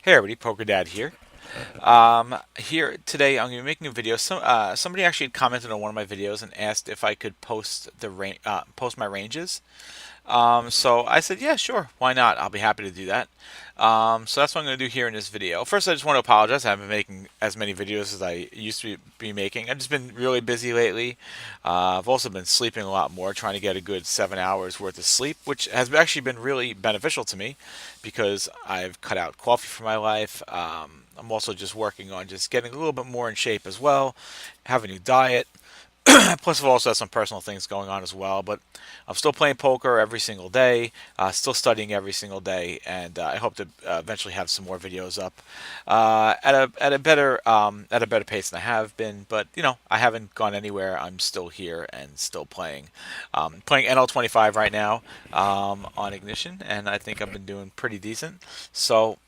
Hey everybody, Poker Dad here. Here today, I'm going to be making a video. Somebody actually had commented on one of my videos and asked if I could post my ranges. So I said, yeah, sure, why not? I'll be happy to do that. So that's what I'm going to do here in this video. First, I just want to apologize. I haven't been making as many videos as I used to be making. I've just been really busy lately. I've also been sleeping a lot more, trying to get a good 7 hours worth of sleep, which has actually been really beneficial to me because I've cut out coffee from my life. I'm also just working on just getting a little bit more in shape as well, have a new diet. Plus, I've also had some personal things going on as well. But I'm still playing poker every single day, still studying every single day, and I hope to eventually have some more videos up at a better pace than I have been. But I haven't gone anywhere. I'm still here and still playing. Playing NL25 right now on Ignition, and I think I've been doing pretty decent. So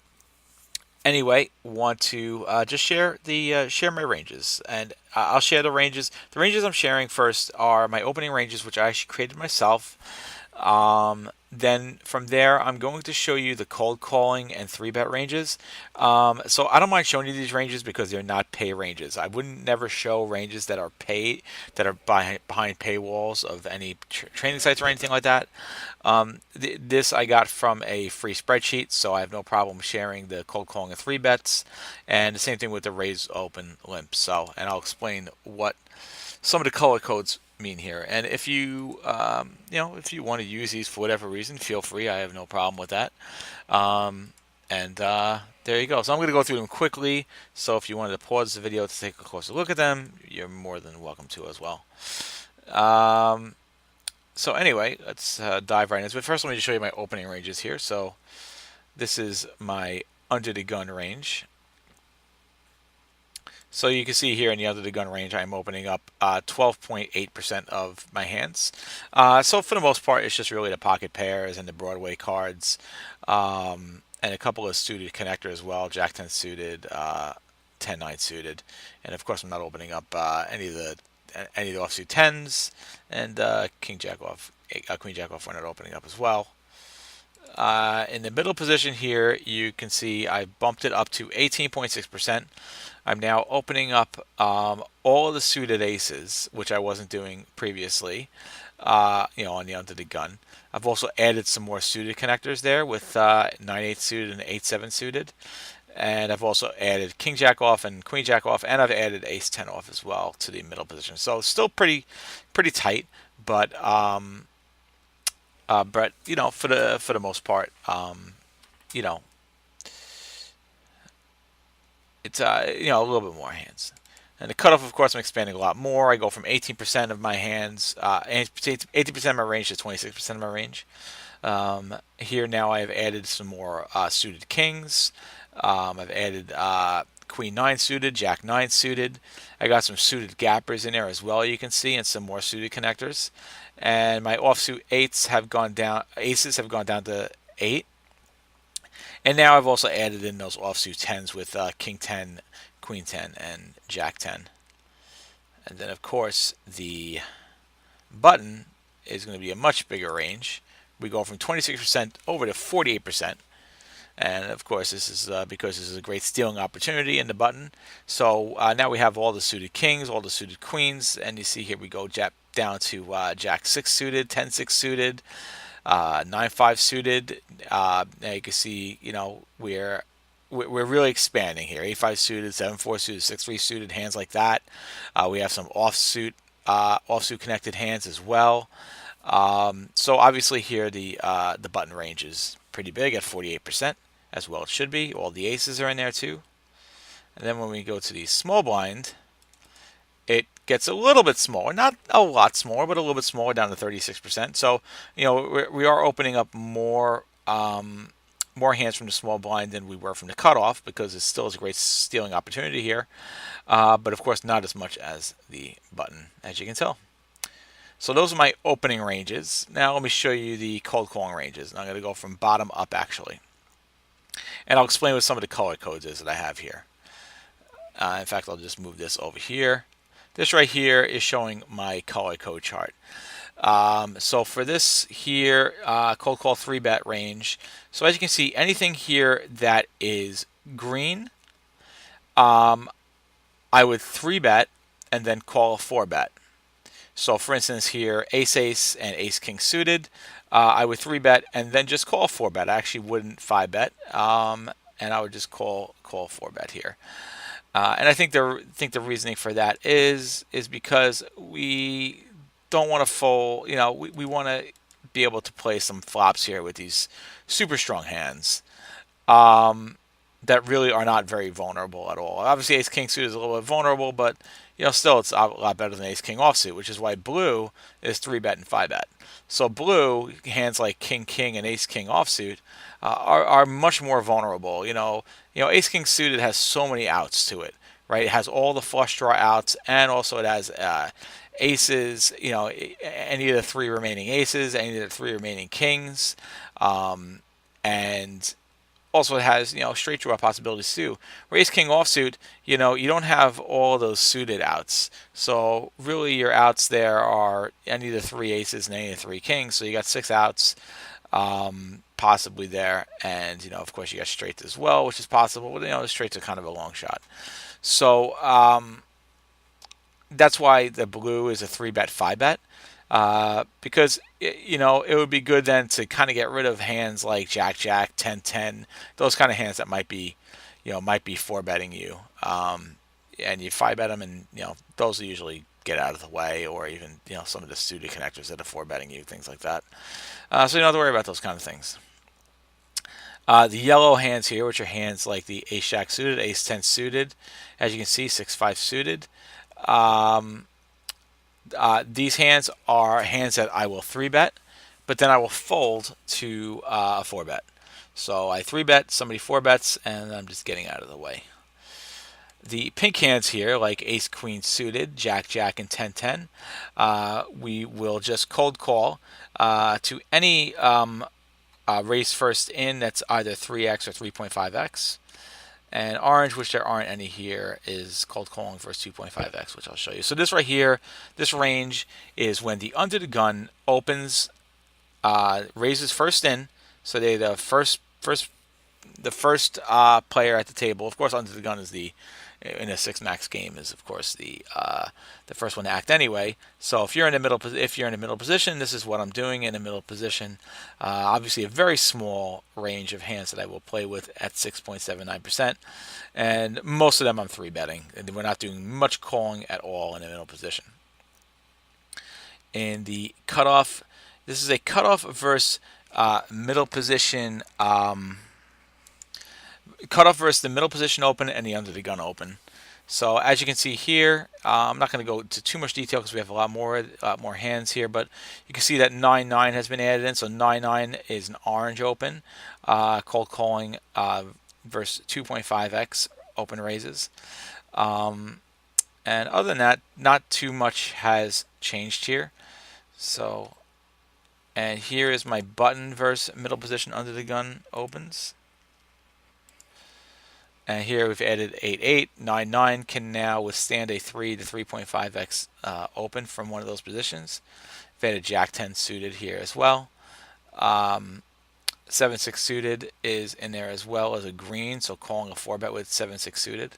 anyway, want to just share my ranges, and I'll share the ranges. The ranges I'm sharing first are my opening ranges, which I actually created myself. Then from there, I'm going to show you the cold calling and three bet ranges. So I don't mind showing you these ranges because they're not pay ranges. I wouldn't never show ranges that are paid, that are behind paywalls of any training sites or anything like that. This I got from a free spreadsheet, so I have no problem sharing the cold calling and three bets, and the same thing with the raise open limps. So, and I'll explain what some of the color codes mean here. And if if you want to use these for whatever reason, feel free. I have no problem with that. And there you go. So I'm going to go through them quickly. So if you wanted to pause the video to take a closer look at them, you're more than welcome to as well. So anyway, let's dive right into it. First, let me just show you my opening ranges here. So this is my under the gun range. So you can see here in the under the gun range, I'm opening up 12.8% of my hands. So for the most part, it's just really the pocket pairs and the Broadway cards, and a couple of suited connector as well, Jack 10 suited, 10-9 suited, and of course I'm not opening up any of the offsuit tens, and King Jack off, Queen Jack off. We're not opening up as well. In the middle position here, you can see I bumped it up to 18.6%. I'm now opening up all of the suited aces, which I wasn't doing previously, on the under the gun. I've also added some more suited connectors there with 9-8 suited and 8-7 suited. And I've also added King Jack off and Queen Jack off, and I've added Ace 10 off as well to the middle position. So still pretty tight, but for the most part, you know, it's a little bit more hands. And the cutoff, of course, I'm expanding a lot more. I go from 18% of my hands, 18% of my range to 26% of my range. Here now I have added some more suited kings. I've added Queen 9 suited, Jack 9 suited. I got some suited gappers in there as well, you can see, and some more suited connectors. And my offsuit eights have gone down, aces have gone down to 8. And now I've also added in those offsuit 10s with King 10, Queen 10, and Jack 10. And then, of course, the button is going to be a much bigger range. We go from 26% over to 48%. And of course, this is because this is a great stealing opportunity in the button. So now we have all the suited kings, all the suited queens, and you see here we go down to Jack 6 suited, 10-6 suited, 9-5 suited. Now you can see, we're really expanding here. 8-5 suited, 7-4 suited, 6-3 suited, hands like that. We have some offsuit connected hands as well. So obviously here the button range is pretty big at 48%, as well it should be. All the aces are in there too. And then when we go to the small blind, it gets a little bit smaller, not a lot smaller, but a little bit smaller, down to 36%. So we are opening up more hands from the small blind than we were from the cutoff, because it still is a great stealing opportunity here. But of course not as much as the button, as you can tell. So those are my opening ranges. Now let me show you the cold calling ranges. And I'm going to go from bottom up, actually. And I'll explain what some of the color codes is that I have here. In fact, I'll just move this over here. This right here is showing my color code chart. So for this here, cold call 3-bet range. So as you can see, anything here that is green, um, I would 3-bet and then call a 4-bet. So for instance here, ace ace and ace king suited, I would 3-bet and then just call 4-bet. I actually wouldn't 5-bet, and I would just call 4-bet here. And I think the reasoning for that is because we don't want to fold. You know, we want to be able to play some flops here with these super strong hands. That really are not very vulnerable at all. Obviously, Ace King suit is a little bit vulnerable, but still it's a lot better than Ace King offsuit, which is why blue is 3-bet and 5-bet. So blue hands like King King and Ace King offsuit are much more vulnerable. Ace King suited has so many outs to it, right? It has all the flush draw outs, and also it has aces. Any of the three remaining aces, any of the three remaining kings, and also it has straight draw possibilities too. Where Ace King offsuit, you don't have all those suited outs. So really your outs there are any of the three aces and any of the three kings. So you got 6 outs possibly there, and of course you got straights as well, which is possible. But the straights are kind of a long shot. So that's why the blue is a 3-bet 5-bet. Because it would be good then to kind of get rid of hands like Jack Jack, 10-10, those kind of hands that might be 4-betting you, and you 5-bet them, and those will usually get out of the way, or even some of the suited connectors that are 4-betting you, things like that. So you don't have to worry about those kind of things. The yellow hands here, which are hands like the Ace Jack suited, Ace 10 suited, as you can see, 6-5 suited. These hands are hands that I will 3-bet, but then I will fold to a 4-bet. So I 3-bet, somebody 4-bets, and I'm just getting out of the way. The pink hands here, like Ace Queen suited, Jack Jack, and 10-10, we will just cold call to any raise first in that's either 3x or 3.5x. And orange, which there aren't any here, is cold calling versus 2.5x, which I'll show you. So this right here, this range is when the under the gun opens, raises first in. So they're the first player at the table. Of course, under the gun is in a 6-max game is of course the first one to act anyway. So if you're in the middle position, this is what I'm doing in the middle position. Obviously, a very small range of hands that I will play with at 6.79%, and most of them I'm 3-betting, and we're not doing much calling at all in the middle position. In the cutoff, this is a cutoff versus middle position. Cutoff versus the middle position open and the under the gun open. So as you can see here, I'm not going to go into too much detail because we have a lot more hands here, but you can see that 9-9 has been added in. So 9-9 is an orange open, cold calling versus 2.5x open raises. And other than that, not too much has changed here. So, and here is my button versus middle position under the gun opens. And here we've added 8-8. 9-9 can now withstand a 3 to 3.5x open from one of those positions. We've added Jack 10 suited here as well. 7-6 suited is in there as well as a green, so calling a 4-bet with 7-6 suited.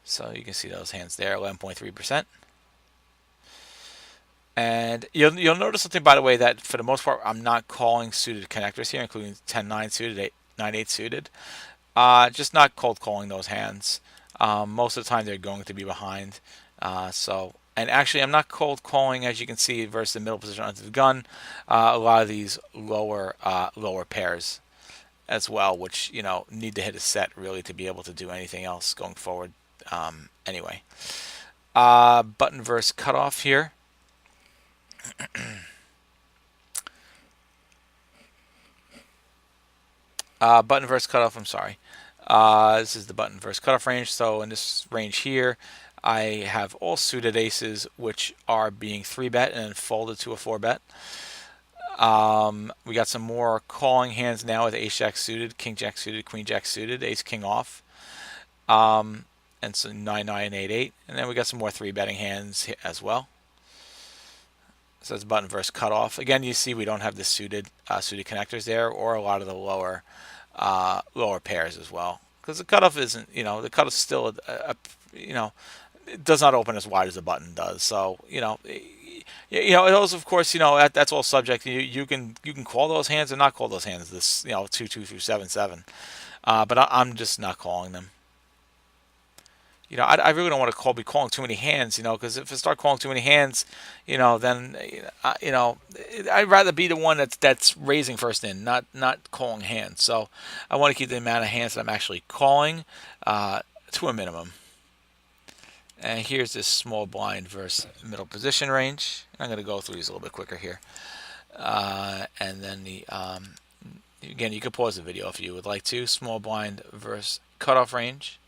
So you can see those hands there, 11.3%. And you'll notice something, by the way, that for the most part I'm not calling suited connectors here, including 10-9 suited, 9-8 suited. Just not cold calling those hands. Most of the time they're going to be behind. And actually I'm not cold calling, as you can see, versus the middle position under the gun. A lot of these lower pairs as well, which need to hit a set really to be able to do anything else going forward. Anyway, button versus cutoff here. Button versus cutoff, I'm sorry. This is the button versus cutoff range. So in this range here, I have all suited aces, which are being 3-bet and then folded to a 4-bet. We got some more calling hands now with Ace Jack suited, King Jack suited, Queen Jack suited, Ace King off. And so 9-9, 8-8. And then we got some more 3-betting hands as well. So that's button versus cutoff. Again, you see we don't have the suited connectors there, or a lot of the lower pairs as well. because the cutoff isn't, the cutoff still you know, it does not open as wide as the button does. So those of course that's all subject. You can call those hands and not call those hands. This 2-2 through 7-7, but I'm just not calling them. I really don't want to be calling too many hands, because if I start calling too many hands, then I'd rather be the one that's raising first in, not calling hands. So I want to keep the amount of hands that I'm actually calling to a minimum. And here's this small blind versus middle position range. I'm going to go through these a little bit quicker here. And then again, you could pause the video if you would like to. Small blind versus cutoff range.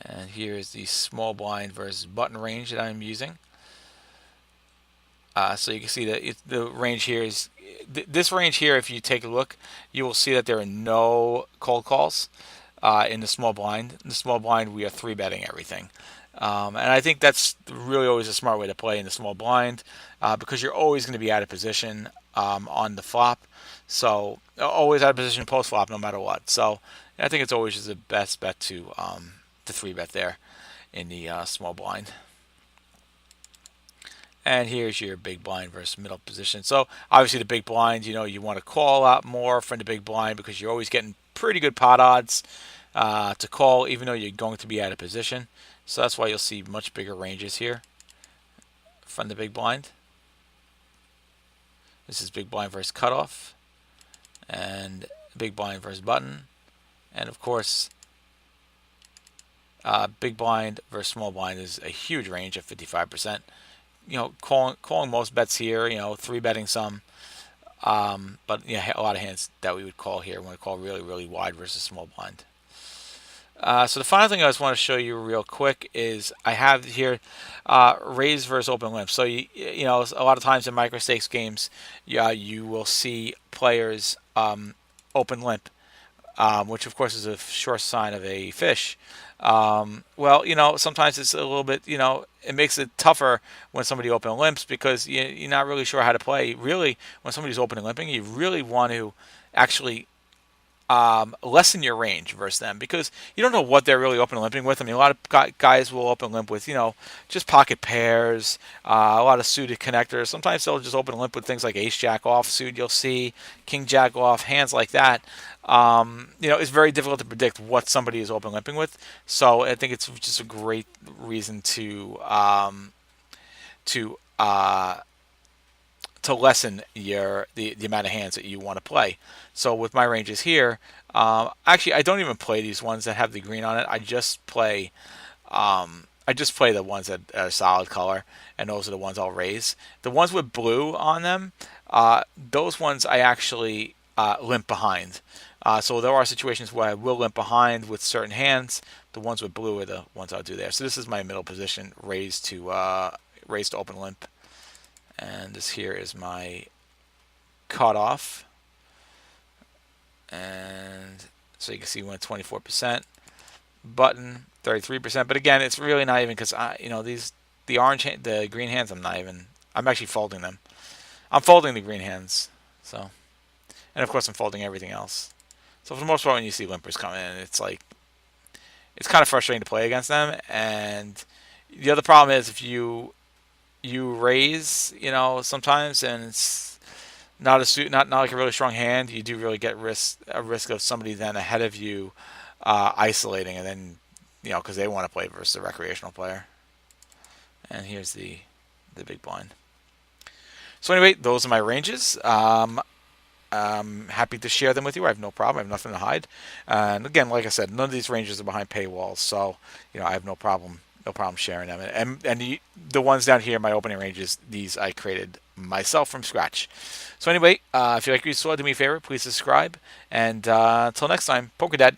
And here is the small blind versus button range that I'm using. So you can see that the range here is this range here. If you take a look, you will see that there are no cold calls in the small blind. In the small blind, we are 3-betting everything. And I think that's really always a smart way to play in the small blind because you're always going to be out of position on the flop. So always out of position post flop no matter what. So I think it's always just the best bet to 3-bet there in the small blind. And here's your big blind versus middle position. So obviously the big blind, you want to call a lot more from the big blind because you're always getting pretty good pot odds to call even though you're going to be out of position. So that's why you'll see much bigger ranges here from the big blind. This is big blind versus cutoff and big blind versus button. And of course, big blind versus small blind is a huge range of 55%. Calling most bets here, 3-betting some. But a lot of hands that we would call here. We want to call really, really wide versus small blind. So the final thing I just want to show you real quick is I have here raise versus open limp. So a lot of times in micro stakes games, you will see players open limp, which of course is a sure sign of a fish. Well, sometimes it's a little bit, it makes it tougher when somebody open limps because you're not really sure how to play. Really, when somebody's open and limping, you really want to actually lessen your range versus them because you don't know what they're really open limping with. I mean, a lot of guys will open limp with, just pocket pairs, a lot of suited connectors. Sometimes they'll just open limp with things like ace jack off suit. You'll see king jack off, hands like that. It's very difficult to predict what somebody is open limping with. So I think it's just a great reason to lessen the amount of hands that you want to play. So with my ranges here, actually I don't even play these ones that have the green on it. I just play the ones that are solid color, and those are the ones I'll raise. The ones with blue on them, those ones I actually limp behind. So there are situations where I will limp behind with certain hands. The ones with blue are the ones I'll do there. So this is my middle position, raised to open limp. And this here is my cutoff. And so you can see we went 24%. Button 33%. But again, it's really not even because the green hands I'm actually folding them. I'm folding the green hands. So, and of course I'm folding everything else. So for the most part, when you see limpers come in, it's kind of frustrating to play against them. And the other problem is if you raise, sometimes, and it's not like a really strong hand, you do really get a risk of somebody then ahead of you isolating, and then because they want to play versus a recreational player. And here's the big blind. So anyway, those are my ranges. I'm happy to share them with you. I have no problem. I have nothing to hide. And again, like I said, none of these ranges are behind paywalls, so I have no problem sharing them. And the ones down here, my opening ranges, these I created myself from scratch. So anyway, if you like what you saw, do me a favor, please subscribe. And until next time, Poker Dad.